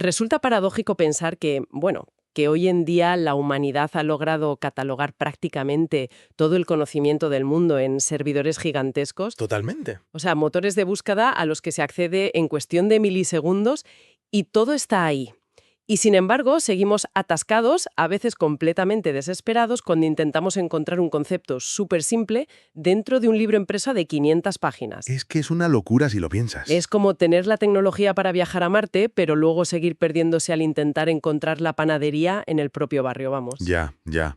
Resulta paradójico pensar que, bueno, que hoy en día la humanidad ha logrado catalogar prácticamente todo el conocimiento del mundo en servidores gigantescos, Totalmente. o sea, motores de búsqueda a los que se accede en cuestión de milisegundos y todo está ahí. Y sin embargo, seguimos atascados, a veces completamente desesperados, cuando intentamos encontrar un concepto súper simple dentro de un libro impreso de 500 páginas. Es que es una locura si lo piensas. Es como tener la tecnología para viajar a Marte, pero luego seguir perdiéndose al intentar encontrar la panadería en el propio barrio, vamos. Ya, ya.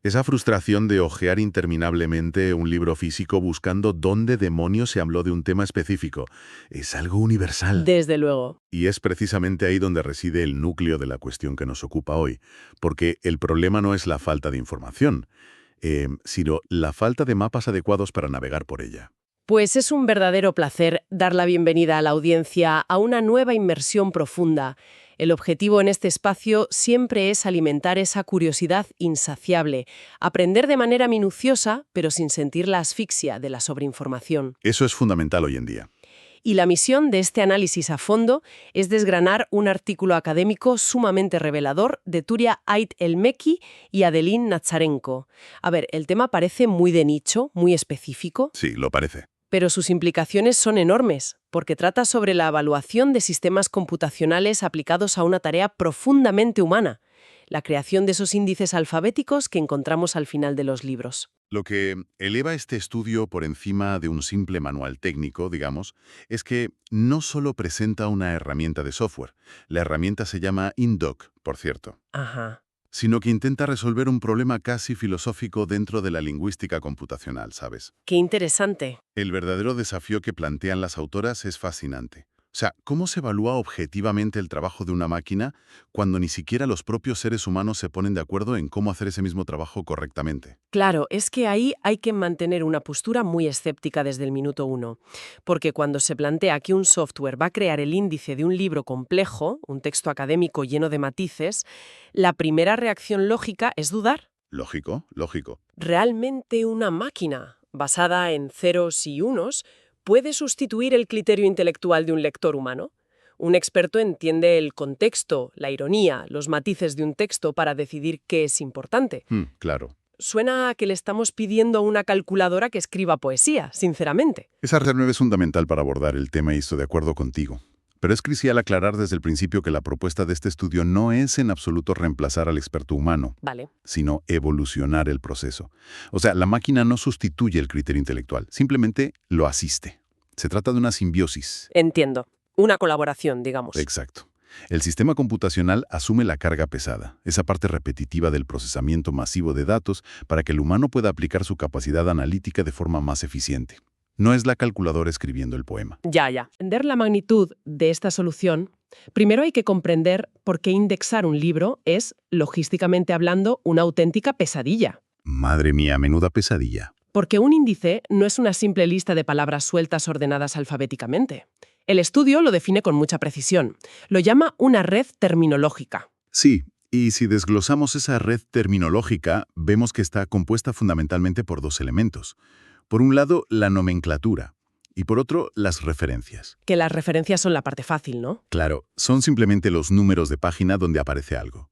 Esa frustración de hojear interminablemente un libro físico buscando dónde demonios se habló de un tema específico es algo universal. Desde luego. Y es precisamente ahí donde reside el núcleo de la cuestión que nos ocupa hoy, porque el problema no es la falta de información, sino la falta de mapas adecuados para navegar por ella. Pues es un verdadero placer dar la bienvenida a la audiencia a una nueva inmersión profunda. El objetivo en este espacio siempre es alimentar esa curiosidad insaciable, aprender de manera minuciosa, pero sin sentir la asfixia de la sobreinformación. Eso es fundamental hoy en día. Y la misión de este análisis a fondo es desgranar un artículo académico sumamente revelador de Turia Ait Elmeki y Adeline Nazarenko. A ver, el tema parece muy de nicho, muy específico, Sí, lo parece. pero sus implicaciones son enormes, porque trata sobre la evaluación de sistemas computacionales aplicados a una tarea profundamente humana, la creación de esos índices alfabéticos que encontramos al final de los libros. Lo que eleva este estudio por encima de un simple manual técnico, digamos, es que no solo presenta una herramienta de software, la herramienta se llama InDoc, por cierto, Ajá. sino que intenta resolver un problema casi filosófico dentro de la lingüística computacional, ¿sabes? Qué interesante. El verdadero desafío que plantean las autoras es fascinante. O sea, ¿cómo se evalúa objetivamente el trabajo de una máquina cuando ni siquiera los propios seres humanos se ponen de acuerdo en cómo hacer ese mismo trabajo correctamente? Claro, es que ahí hay que mantener una postura muy escéptica desde el minuto uno, porque cuando se plantea que un software va a crear el índice de un libro complejo, un texto académico lleno de matices, la primera reacción lógica es dudar. Lógico, lógico. ¿Realmente una máquina, basada en ceros y unos, puede sustituir el criterio intelectual de un lector humano? Un experto entiende el contexto, la ironía, los matices de un texto para decidir qué es importante. Claro. Suena a que le estamos pidiendo a una calculadora que escriba poesía, sinceramente. Esa reserva es fundamental para abordar el tema y estoy de acuerdo contigo. Pero es crucial aclarar desde el principio que la propuesta de este estudio no es en absoluto reemplazar al experto humano, Vale. sino evolucionar el proceso. O sea, la máquina no sustituye el criterio intelectual, simplemente lo asiste. Se trata de una simbiosis. Entiendo. Una colaboración, digamos. Exacto. El sistema computacional asume la carga pesada, esa parte repetitiva del procesamiento masivo de datos para que el humano pueda aplicar su capacidad analítica de forma más eficiente. No es la calculadora escribiendo el poema. Ya. Entender la magnitud de esta solución, primero hay que comprender por qué indexar un libro es, logísticamente hablando, una auténtica pesadilla. Madre mía, menuda pesadilla. Porque un índice no es una simple lista de palabras sueltas ordenadas alfabéticamente. El estudio lo define con mucha precisión. Lo llama una red terminológica. Sí, y si desglosamos esa red terminológica, vemos que está compuesta fundamentalmente por dos elementos. Por un lado, la nomenclatura, y por otro, las referencias. Que las referencias son la parte fácil, ¿no? Claro, son simplemente los números de página donde aparece algo.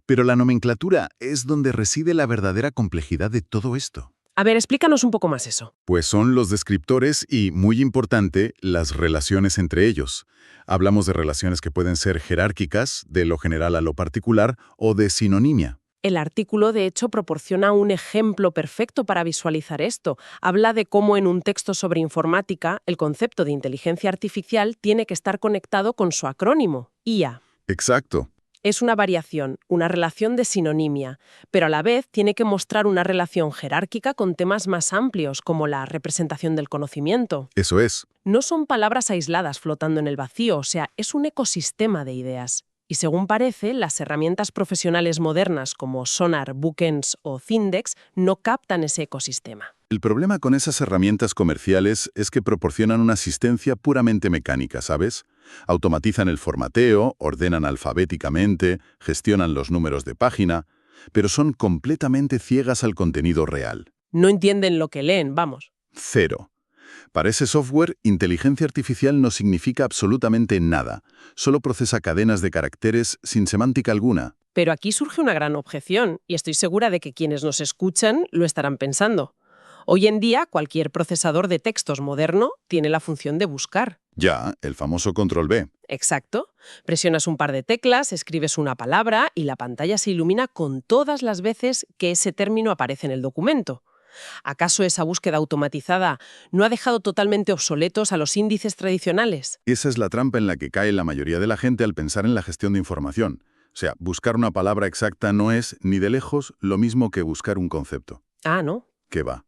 Pero la nomenclatura es donde reside la verdadera complejidad de todo esto. A ver, explícanos un poco más eso. Pues son los descriptores y, muy importante, las relaciones entre ellos. Hablamos de relaciones que pueden ser jerárquicas, de lo general a lo particular, o de sinonimia. El artículo, de hecho, proporciona un ejemplo perfecto para visualizar esto. Habla de cómo en un texto sobre informática, el concepto de inteligencia artificial tiene que estar conectado con su acrónimo, IA. Exacto. Es una variación, una relación de sinonimia, pero a la vez tiene que mostrar una relación jerárquica con temas más amplios, como la representación del conocimiento. Eso es. No son palabras aisladas flotando en el vacío, o sea, es un ecosistema de ideas. Y según parece, las herramientas profesionales modernas como Sonar, Bookends o Zindex no captan ese ecosistema. El problema con esas herramientas comerciales es que proporcionan una asistencia puramente mecánica, ¿sabes? Automatizan el formateo, ordenan alfabéticamente, gestionan los números de página, pero son completamente ciegas al contenido real. No entienden lo que leen, vamos. Cero. Para ese software, inteligencia artificial no significa absolutamente nada. Solo procesa cadenas de caracteres sin semántica alguna. Pero aquí surge una gran objeción, y estoy segura de que quienes nos escuchan lo estarán pensando. Hoy en día, cualquier procesador de textos moderno tiene la función de buscar. Ya, el famoso control B. Exacto. Presionas un par de teclas, escribes una palabra y la pantalla se ilumina con todas las veces que ese término aparece en el documento. ¿Acaso esa búsqueda automatizada no ha dejado totalmente obsoletos a los índices tradicionales? Esa es la trampa en la que cae la mayoría de la gente al pensar en la gestión de información. O sea, buscar una palabra exacta no es, ni de lejos, lo mismo que buscar un concepto. Ah, ¿no? ¿Qué va?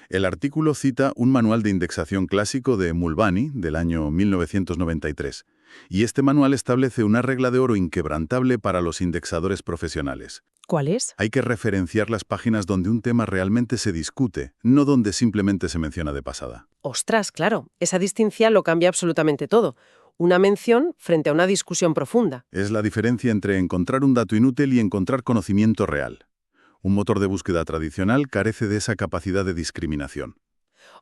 El artículo cita un manual de indexación clásico de Mulvaney, del año 1993, y este manual establece una regla de oro inquebrantable para los indexadores profesionales. ¿Cuál es? Hay que referenciar las páginas donde un tema realmente se discute, no donde simplemente se menciona de pasada. Ostras, claro, esa distinción lo cambia absolutamente todo. Una mención frente a una discusión profunda. Es la diferencia entre encontrar un dato inútil y encontrar conocimiento real. Un motor de búsqueda tradicional carece de esa capacidad de discriminación.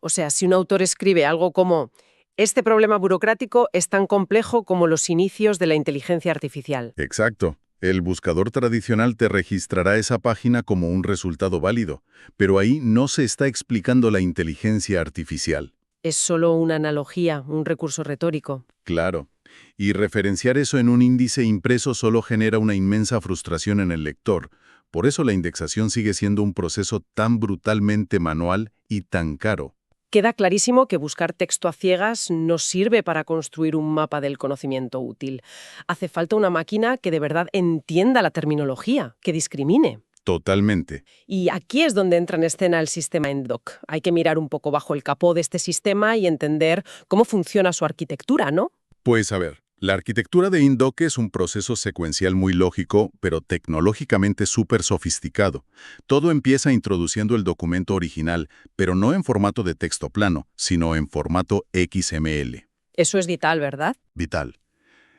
O sea, si un autor escribe algo como «Este problema burocrático es tan complejo como los inicios de la inteligencia artificial». Exacto. El buscador tradicional te registrará esa página como un resultado válido, pero ahí no se está explicando la inteligencia artificial. Es solo una analogía, un recurso retórico. Claro. Y referenciar eso en un índice impreso solo genera una inmensa frustración en el lector. Por eso la indexación sigue siendo un proceso tan brutalmente manual y tan caro. Queda clarísimo que buscar texto a ciegas no sirve para construir un mapa del conocimiento útil. Hace falta una máquina que de verdad entienda la terminología, que discrimine. Totalmente. Y aquí es donde entra en escena el sistema InDoc. Hay que mirar un poco bajo el capó de este sistema y entender cómo funciona su arquitectura, ¿no? Pues a ver, la arquitectura de InDoc es un proceso secuencial muy lógico, pero tecnológicamente súper sofisticado. Todo empieza introduciendo el documento original, pero no en formato de texto plano, sino en formato XML. Eso es vital, ¿verdad? Vital.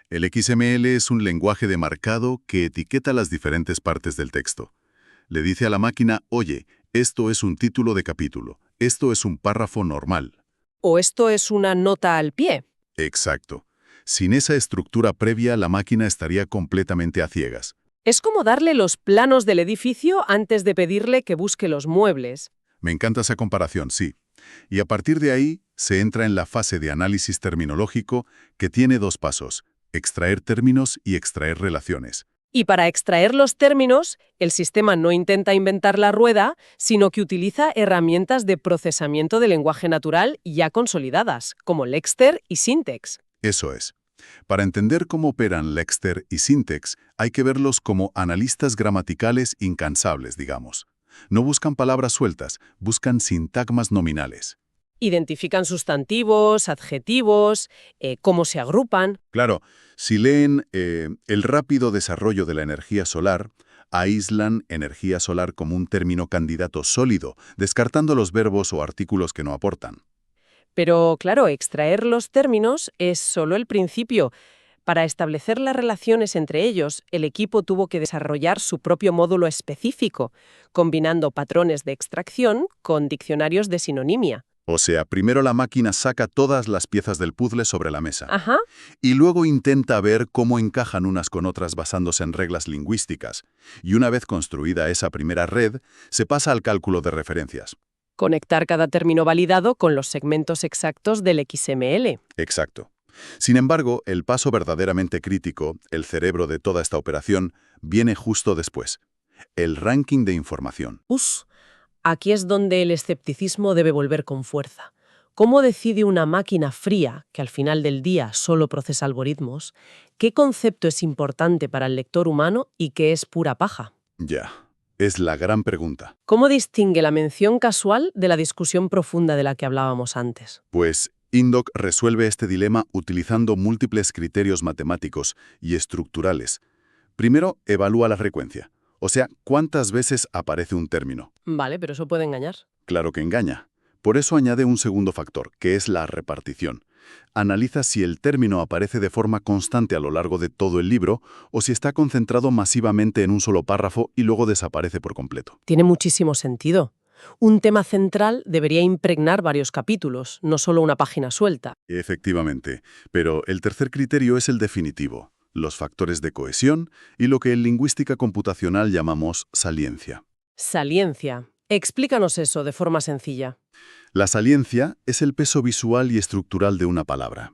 El XML es un lenguaje de marcado que etiqueta las diferentes partes del texto. Le dice a la máquina, oye, esto es un título de capítulo, esto es un párrafo normal. ¿O esto es una nota al pie? Exacto. Sin esa estructura previa, la máquina estaría completamente a ciegas. Es como darle los planos del edificio antes de pedirle que busque los muebles. Me encanta esa comparación, sí. Y a partir de ahí, se entra en la fase de análisis terminológico que tiene dos pasos, extraer términos y extraer relaciones. Y para extraer los términos, el sistema no intenta inventar la rueda, sino que utiliza herramientas de procesamiento de lenguaje natural ya consolidadas, como Lexter y Syntex. Eso es. Para entender cómo operan Lexter y Syntex, hay que verlos como analistas gramaticales incansables, digamos. No buscan palabras sueltas, buscan sintagmas nominales. Identifican sustantivos, adjetivos, cómo se agrupan. Claro, si leen el rápido desarrollo de la energía solar, aíslan energía solar como un término candidato sólido, descartando los verbos o artículos que no aportan. Pero, claro, extraer los términos es solo el principio. Para establecer las relaciones entre ellos, el equipo tuvo que desarrollar su propio módulo específico, combinando patrones de extracción con diccionarios de sinonimia. O sea, primero la máquina saca todas las piezas del puzzle sobre la mesa. Ajá. Y luego intenta ver cómo encajan unas con otras basándose en reglas lingüísticas. Y una vez construida esa primera red, se pasa al cálculo de referencias. Conectar cada término validado con los segmentos exactos del XML. Exacto. Sin embargo, el paso verdaderamente crítico, el cerebro de toda esta operación, viene justo después. El ranking de información. Aquí es donde el escepticismo debe volver con fuerza. ¿Cómo decide una máquina fría, que al final del día solo procesa algoritmos, qué concepto es importante para el lector humano y qué es pura paja? Ya, es la gran pregunta. ¿Cómo distingue la mención casual de la discusión profunda de la que hablábamos antes? Pues InDoc resuelve este dilema utilizando múltiples criterios matemáticos y estructurales. Primero, evalúa la frecuencia, o sea, cuántas veces aparece un término. Vale, pero eso puede engañar. Claro que engaña. Por eso añade un segundo factor, que es la repartición. Analiza si el término aparece de forma constante a lo largo de todo el libro o si está concentrado masivamente en un solo párrafo y luego desaparece por completo. Tiene muchísimo sentido. Un tema central debería impregnar varios capítulos, no solo una página suelta. Efectivamente, pero el tercer criterio es el definitivo, los factores de cohesión y lo que en lingüística computacional llamamos saliencia. Saliencia. Explícanos eso de forma sencilla. La saliencia es el peso visual y estructural de una palabra.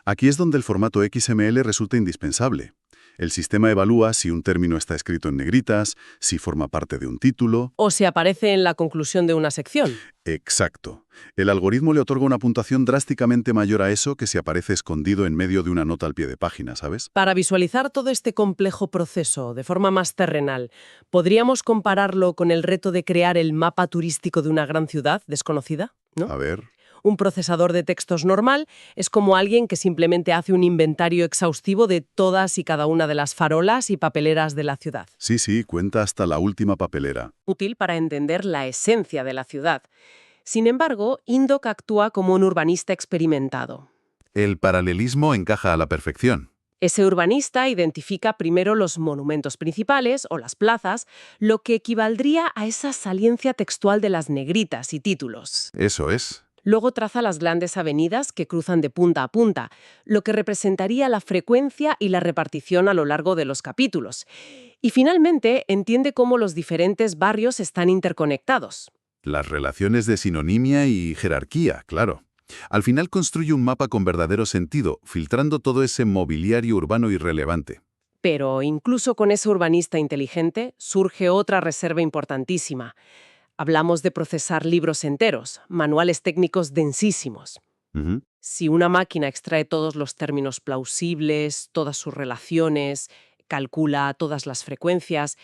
Aquí es donde el formato XML resulta indispensable. El sistema evalúa si un término está escrito en negritas, si forma parte de un título. O si aparece en la conclusión de una sección. Exacto. El algoritmo le otorga una puntuación drásticamente mayor a eso que si aparece escondido en medio de una nota al pie de página, ¿sabes? Para visualizar todo este complejo proceso de forma más terrenal, ¿podríamos compararlo con el reto de crear el mapa turístico de una gran ciudad desconocida? ¿No? A ver. Un procesador de textos normal es como alguien que simplemente hace un inventario exhaustivo de todas y cada una de las farolas y papeleras de la ciudad. Sí, cuenta hasta la última papelera. Útil para entender la esencia de la ciudad. Sin embargo, Indoc actúa como un urbanista experimentado. El paralelismo encaja a la perfección. Ese urbanista identifica primero los monumentos principales o las plazas, lo que equivaldría a esa saliencia textual de las negritas y títulos. Eso es. Luego traza las grandes avenidas que cruzan de punta a punta, lo que representaría la frecuencia y la repartición a lo largo de los capítulos. Y finalmente entiende cómo los diferentes barrios están interconectados. Las relaciones de sinonimia y jerarquía, claro. Al final construye un mapa con verdadero sentido, filtrando todo ese mobiliario urbano irrelevante. Pero incluso con ese urbanista inteligente surge otra reserva importantísima. Hablamos de procesar libros enteros, manuales técnicos densísimos. Ujú. Si una máquina extrae todos los términos plausibles, todas sus relaciones, calcula todas las frecuencias,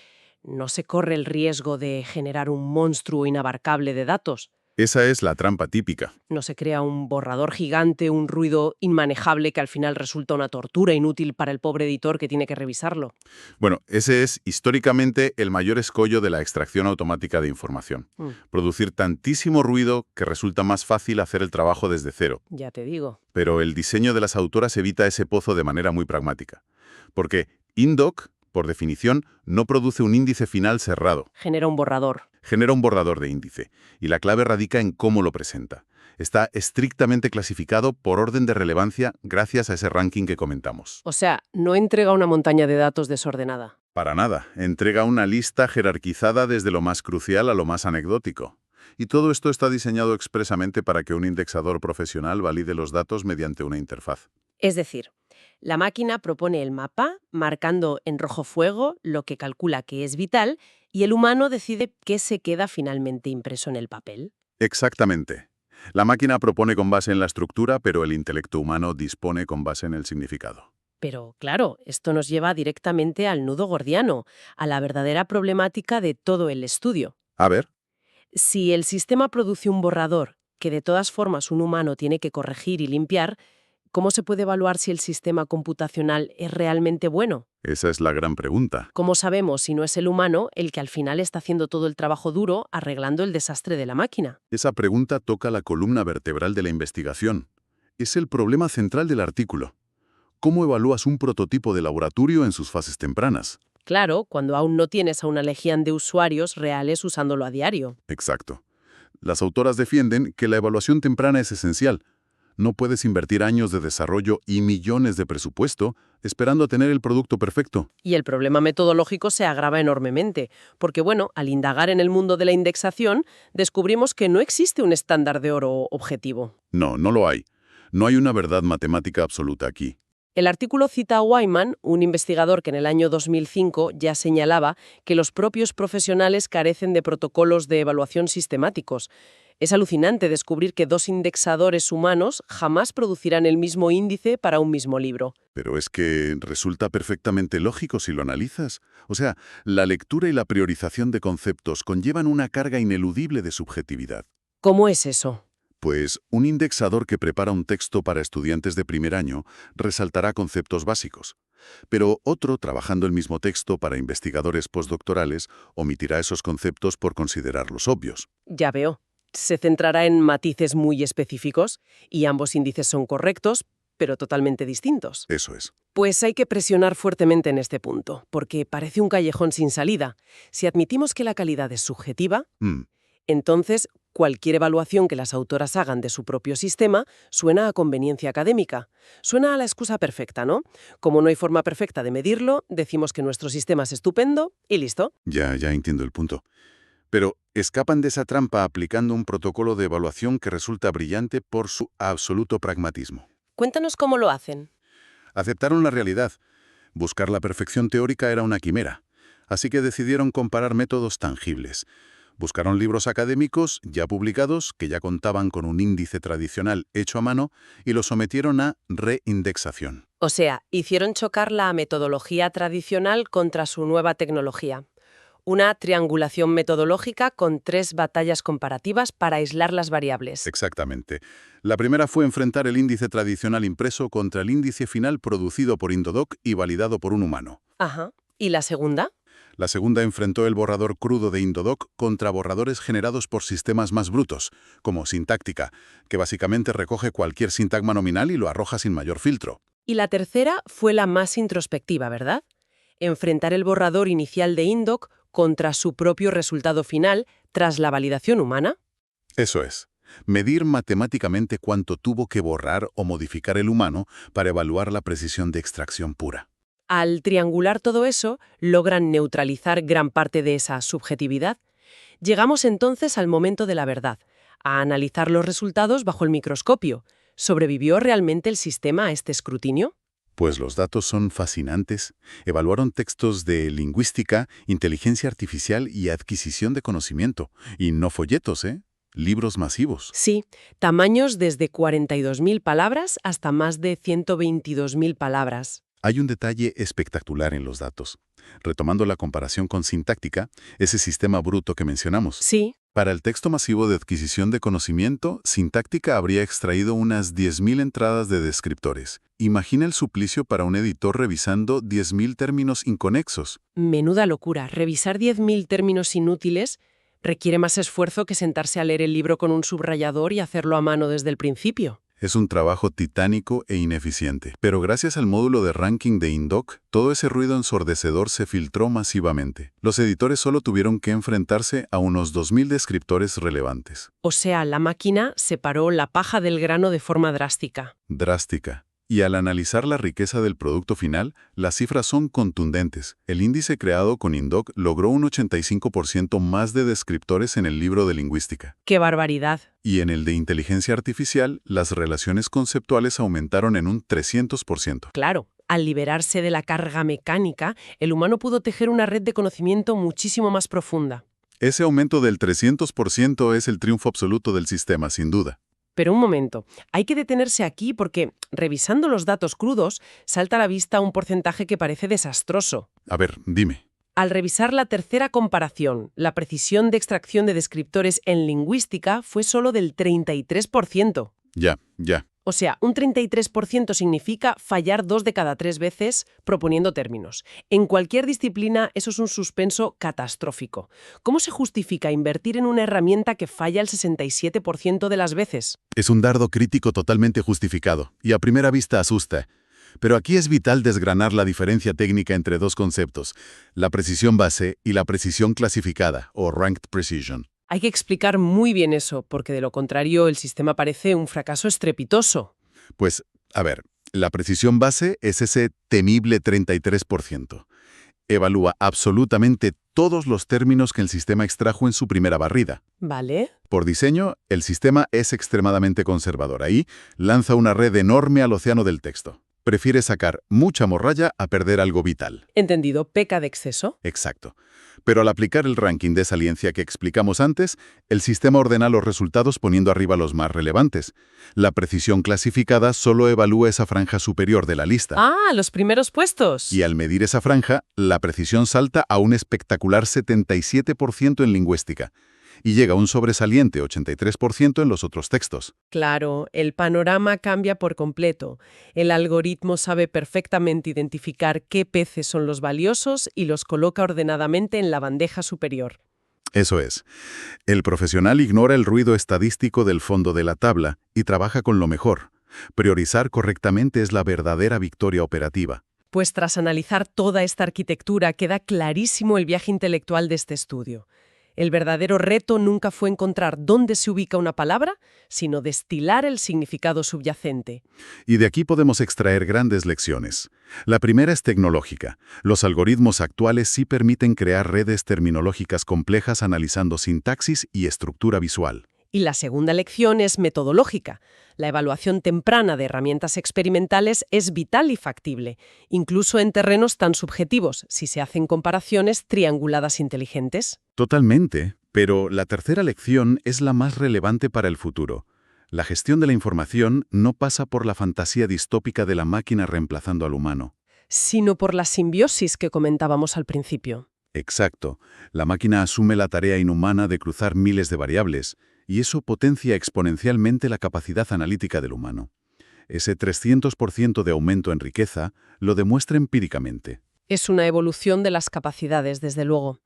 ¿no se corre el riesgo de generar un monstruo inabarcable de datos? Esa es la trampa típica. ¿No se crea un borrador gigante, un ruido inmanejable que al final resulta una tortura inútil para el pobre editor que tiene que revisarlo? Bueno, ese es históricamente el mayor escollo de la extracción automática de información. Producir tantísimo ruido que resulta más fácil hacer el trabajo desde cero. Ya te digo. Pero el diseño de las autoras evita ese pozo de manera muy pragmática. Porque Indoc, por definición, no produce un índice final cerrado. Genera un borrador. Genera un borrador de índice, y la clave radica en cómo lo presenta. Está estrictamente clasificado por orden de relevancia gracias a ese ranking que comentamos. O sea, no entrega una montaña de datos desordenada. Para nada, entrega una lista jerarquizada desde lo más crucial a lo más anecdótico. Y todo esto está diseñado expresamente para que un indexador profesional valide los datos mediante una interfaz. Es decir, la máquina propone el mapa, marcando en rojo fuego lo que calcula que es vital, y el humano decide qué se queda finalmente impreso en el papel. Exactamente. La máquina propone con base en la estructura, pero el intelecto humano dispone con base en el significado. Pero, claro, esto nos lleva directamente al nudo gordiano, a la verdadera problemática de todo el estudio. A ver. Si el sistema produce un borrador que de todas formas un humano tiene que corregir y limpiar, ¿cómo se puede evaluar si el sistema computacional es realmente bueno? Esa es la gran pregunta. ¿Cómo sabemos si no es el humano el que al final está haciendo todo el trabajo duro arreglando el desastre de la máquina? Esa pregunta toca la columna vertebral de la investigación. Es el problema central del artículo. ¿Cómo evalúas un prototipo de laboratorio en sus fases tempranas? Claro, cuando aún no tienes a una legión de usuarios reales usándolo a diario. Exacto. Las autoras defienden que la evaluación temprana es esencial. No puedes invertir años de desarrollo y millones de presupuesto esperando a tener el producto perfecto. Y el problema metodológico se agrava enormemente, porque bueno, al indagar en el mundo de la indexación, descubrimos que no existe un estándar de oro objetivo. No lo hay. No hay una verdad matemática absoluta aquí. El artículo cita a Wyman, un investigador que en el año 2005 ya señalaba que los propios profesionales carecen de protocolos de evaluación sistemáticos. Es alucinante descubrir que dos indexadores humanos jamás producirán el mismo índice para un mismo libro. Pero es que resulta perfectamente lógico si lo analizas. O sea, la lectura y la priorización de conceptos conllevan una carga ineludible de subjetividad. ¿Cómo es eso? Pues un indexador que prepara un texto para estudiantes de primer año resaltará conceptos básicos. Pero otro, trabajando el mismo texto para investigadores postdoctorales, omitirá esos conceptos por considerarlos obvios. Ya veo. Se centrará en matices muy específicos y ambos índices son correctos, pero totalmente distintos. Eso es. Pues hay que presionar fuertemente en este punto, porque parece un callejón sin salida. Si admitimos que la calidad es subjetiva, Entonces, cualquier evaluación que las autoras hagan de su propio sistema suena a conveniencia académica. Suena a la excusa perfecta, ¿no? Como no hay forma perfecta de medirlo, decimos que nuestro sistema es estupendo y listo. Ya entiendo el punto. Pero escapan de esa trampa aplicando un protocolo de evaluación que resulta brillante por su absoluto pragmatismo. Cuéntanos cómo lo hacen. Aceptaron la realidad. Buscar la perfección teórica era una quimera. Así que decidieron comparar métodos tangibles. Buscaron libros académicos ya publicados que ya contaban con un índice tradicional hecho a mano y los sometieron a reindexación. O sea, hicieron chocar la metodología tradicional contra su nueva tecnología. Una triangulación metodológica con 3 batallas comparativas para aislar las variables. Exactamente. La primera fue enfrentar el índice tradicional impreso contra el índice final producido por Indodoc y validado por un humano. Ajá. ¿Y la segunda? La segunda enfrentó el borrador crudo de Indodoc contra borradores generados por sistemas más brutos, como Sintáctica, que básicamente recoge cualquier sintagma nominal y lo arroja sin mayor filtro. Y la tercera fue la más introspectiva, ¿verdad? Enfrentar el borrador inicial de Indoc contra su propio resultado final tras la validación humana. Eso es. Medir matemáticamente cuánto tuvo que borrar o modificar el humano para evaluar la precisión de extracción pura. Al triangular todo eso, logran neutralizar gran parte de esa subjetividad. Llegamos entonces al momento de la verdad, a analizar los resultados bajo el microscopio. ¿Sobrevivió realmente el sistema a este escrutinio? Pues los datos son fascinantes. Evaluaron textos de lingüística, inteligencia artificial y adquisición de conocimiento. Y no folletos, ¿eh? Libros masivos. Sí, tamaños desde 42.000 palabras hasta más de 122.000 palabras. Hay un detalle espectacular en los datos. Retomando la comparación con Sintáctica, ese sistema bruto que mencionamos. Sí. Para el texto masivo de adquisición de conocimiento, Sintáctica habría extraído unas 10.000 entradas de descriptores. Imagina el suplicio para un editor revisando 10.000 términos inconexos. Menuda locura. Revisar 10.000 términos inútiles requiere más esfuerzo que sentarse a leer el libro con un subrayador y hacerlo a mano desde el principio. Es un trabajo titánico e ineficiente. Pero gracias al módulo de ranking de Indoc, todo ese ruido ensordecedor se filtró masivamente. Los editores solo tuvieron que enfrentarse a unos 2.000 descriptores relevantes. O sea, la máquina separó la paja del grano de forma drástica. Drástica. Y al analizar la riqueza del producto final, las cifras son contundentes. El índice creado con Indoc logró un 85% más de descriptores en el libro de lingüística. ¡Qué barbaridad! Y en el de inteligencia artificial, las relaciones conceptuales aumentaron en un 300%. Claro, al liberarse de la carga mecánica, el humano pudo tejer una red de conocimiento muchísimo más profunda. Ese aumento del 300% es el triunfo absoluto del sistema, sin duda. Pero un momento, hay que detenerse aquí porque, revisando los datos crudos, salta a la vista un porcentaje que parece desastroso. A ver, dime. Al revisar la tercera comparación, la precisión de extracción de descriptores en lingüística fue solo del 33%. Ya. O sea, un 33% significa fallar 2 de cada 3 veces proponiendo términos. En cualquier disciplina eso es un suspenso catastrófico. ¿Cómo se justifica invertir en una herramienta que falla el 67% de las veces? Es un dardo crítico totalmente justificado, y a primera vista asusta. Pero aquí es vital desgranar la diferencia técnica entre dos conceptos, la precisión base y la precisión clasificada, o ranked precision. Hay que explicar muy bien eso, porque de lo contrario el sistema parece un fracaso estrepitoso. Pues, a ver, la precisión base es ese temible 33%. Evalúa absolutamente todos los términos que el sistema extrajo en su primera barrida. ¿Vale? Por diseño, el sistema es extremadamente conservador. Ahí lanza una red enorme al océano del texto. Prefiere sacar mucha morralla a perder algo vital. Entendido, peca de exceso. Exacto. Pero al aplicar el ranking de saliencia que explicamos antes, el sistema ordena los resultados poniendo arriba los más relevantes. La precisión clasificada solo evalúa esa franja superior de la lista. ¡Ah, los primeros puestos! Y al medir esa franja, la precisión salta a un espectacular 77% en lingüística. Y llega a un sobresaliente 83% en los otros textos. Claro, el panorama cambia por completo. El algoritmo sabe perfectamente identificar qué peces son los valiosos y los coloca ordenadamente en la bandeja superior. Eso es. El profesional ignora el ruido estadístico del fondo de la tabla y trabaja con lo mejor. Priorizar correctamente es la verdadera victoria operativa. Pues tras analizar toda esta arquitectura queda clarísimo el viaje intelectual de este estudio. El verdadero reto nunca fue encontrar dónde se ubica una palabra, sino destilar el significado subyacente. Y de aquí podemos extraer grandes lecciones. La primera es tecnológica. Los algoritmos actuales sí permiten crear redes terminológicas complejas analizando sintaxis y estructura visual. Y la segunda lección es metodológica. La evaluación temprana de herramientas experimentales es vital y factible, incluso en terrenos tan subjetivos, si se hacen comparaciones trianguladas inteligentes. Totalmente, pero la tercera lección es la más relevante para el futuro. La gestión de la información no pasa por la fantasía distópica de la máquina reemplazando al humano. Sino por la simbiosis que comentábamos al principio. Exacto. La máquina asume la tarea inhumana de cruzar miles de variables, y eso potencia exponencialmente la capacidad analítica del humano. Ese 300% de aumento en riqueza lo demuestra empíricamente. Es una evolución de las capacidades, desde luego.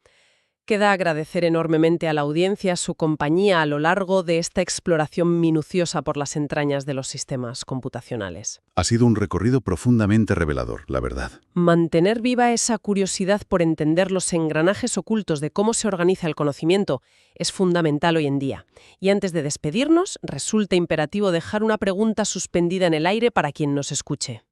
Queda agradecer enormemente a la audiencia su compañía a lo largo de esta exploración minuciosa por las entrañas de los sistemas computacionales. Ha sido un recorrido profundamente revelador, la verdad. Mantener viva esa curiosidad por entender los engranajes ocultos de cómo se organiza el conocimiento es fundamental hoy en día. Y antes de despedirnos, resulta imperativo dejar una pregunta suspendida en el aire para quien nos escuche.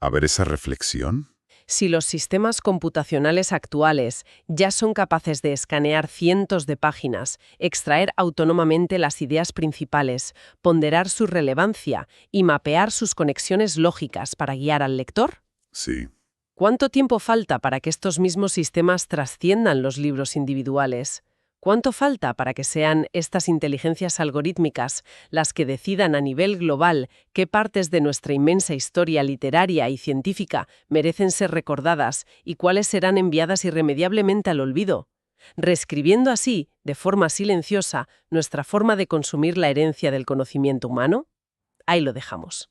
A ver esa reflexión. Si los sistemas computacionales actuales ya son capaces de escanear cientos de páginas, extraer autónomamente las ideas principales, ponderar su relevancia y mapear sus conexiones lógicas para guiar al lector, Sí. ¿cuánto tiempo falta para que estos mismos sistemas trasciendan los libros individuales? ¿Cuánto falta para que sean estas inteligencias algorítmicas las que decidan a nivel global qué partes de nuestra inmensa historia literaria y científica merecen ser recordadas y cuáles serán enviadas irremediablemente al olvido? Reescribiendo así, de forma silenciosa, nuestra forma de consumir la herencia del conocimiento humano. Ahí lo dejamos.